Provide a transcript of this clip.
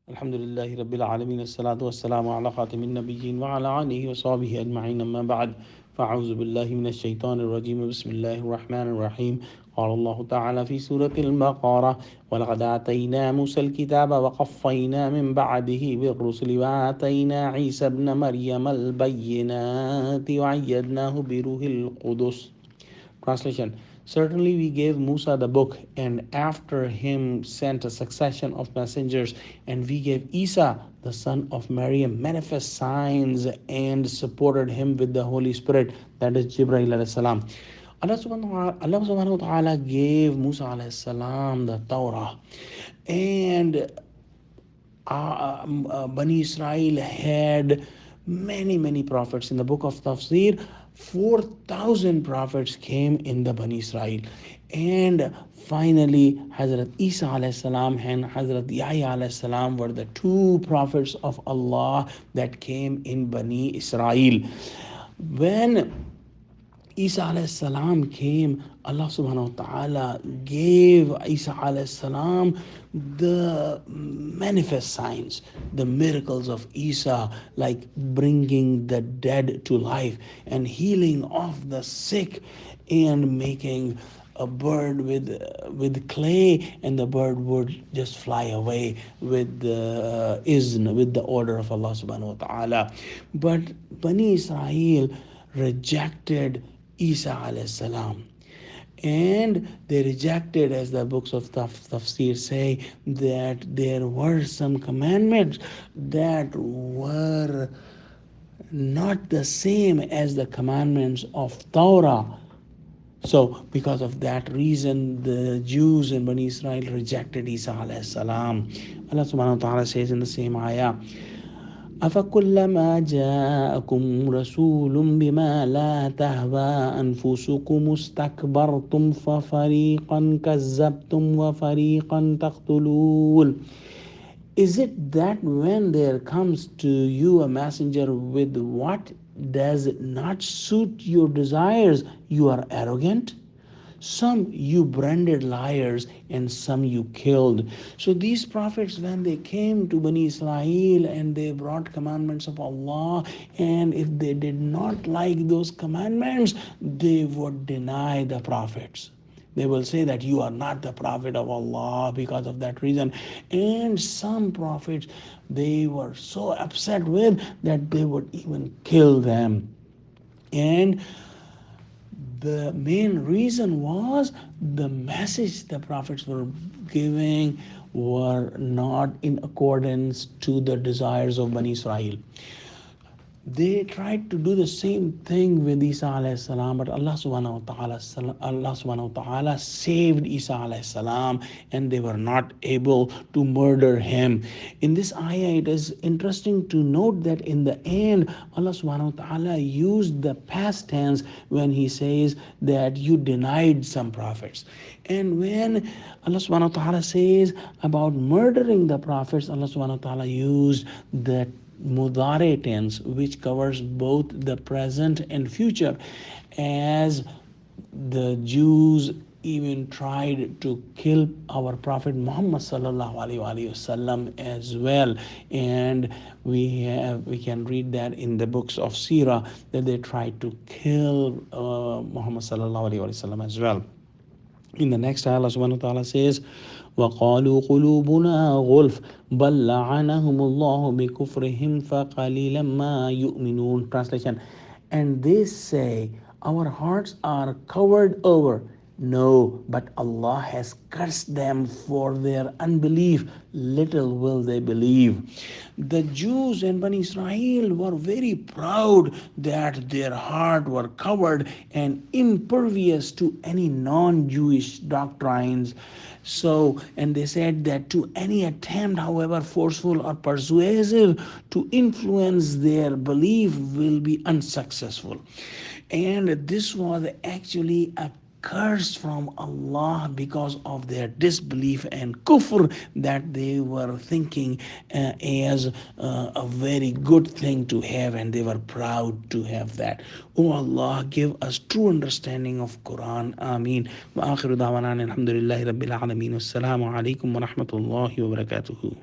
Alhamdulillahi Rabbil Alameen, As-salatu was-salamu ala khatimin nabiyyin wa ala alihi wa sahbihi ajma'in, amma ba'd. فأعوذ بالله من الشيطان الرجيم بسم الله الرحمن الرحيم. قال الله تعالى في سورة البقرة: ولقد آتينا موسى الكتاب وقفينا من بعده بالرسل وآتينا عيسى ابن مريم البينات وأيدناه بروح القدس. Translation: Certainly we gave Musa the book, and after him sent a succession of messengers, and we gave Isa, the son of Maryam, manifest signs and supported him with the Holy Spirit, that is Jibreel alayhi salam. Allah subhanahu wa ta'ala gave Musa alayhi salam the Torah, and Bani Israel had many prophets. In the book of Tafsir, 4,000 prophets came in the Bani Israel. And finally, Hazrat Isa alayhi salam and Hazrat Yahya alayhi salam were the two prophets of Allah that came in Bani Israel. When Isa alayhi salam came, Allah subhanahu wa ta'ala gave Isa alayhi salam the manifest signs, the miracles of Isa, like bringing the dead to life and healing of the sick and making a bird with clay, and the bird would just fly away with the izn, with the order of Allah subhanahu wa ta'ala. But Bani Israel rejected Isa alayhi salam, and they rejected, as the books of tafsir say, that there were some commandments that were not the same as the commandments of Torah. So because of that reason, the Jews in Bani Israel rejected Isa alayhi salam. Allah subhanahu wa ta'ala says in the same ayah: أفكلما جاءكم رسول بما لا تهوى أنفسكم استكبرتم ففريقا كذبتم وفريقا تقتلون. Is it that when there comes to you a messenger with what does not suit your desires, you are arrogant? Some you branded liars, and some you killed. So these prophets, when they came to Bani Israel and they brought commandments of Allah, and if they did not like those commandments, they would deny the prophets. They will say that you are not the prophet of Allah because of that reason. And some prophets they were so upset with that they would even kill them. And the main reason was the message the prophets were giving were not in accordance to the desires of Bani Israel. They tried to do the same thing with Isa alayhi salam, but Allah subhanahu wa ta'ala saved Isa alayhi salam, and they were not able to murder him. In this ayah, it is interesting to note that in the end, Allah subhanahu wa ta'ala used the past tense when he says that you denied some prophets. And when Allah subhanahu wa ta'ala says about murdering the prophets, Allah subhanahu wa ta'ala used the mudare tense, which covers both the present and future, as the Jews even tried to kill our Prophet Muhammad sallallahu alaihi wasallam as well. And we can read that in the books of Surah that they tried to kill Muhammad sallallahu alaihi wasallam as well. In the next ayah, Allah subhanahu wa ta'ala says, وَقَالُوا قُلُوبُنَا غُلْفٌ بَلْ لَعَنَهُمُ اللَّهُ بِكُفْرِهِمْ فَقَلِيلًا مَا يُؤْمِنُونَ. Translation: And they say, our hearts are covered over. No, but Allah has cursed them for their unbelief. Little will they believe. The Jews and Bani Israel were very proud that their heart were covered and impervious to any non-Jewish doctrines. So, and they said that to any attempt, however forceful or persuasive, to influence their belief will be unsuccessful. And this was actually a curse from Allah because of their disbelief and kufr that they were thinking as a very good thing to have, and they were proud to have that. Oh Allah, give us true understanding of Quran. Ameen. Wa akhiru da'wana alhamdulillahi rabbil alameen. Wassalamu alaikum wa rahmatullahi wa barakatuhu.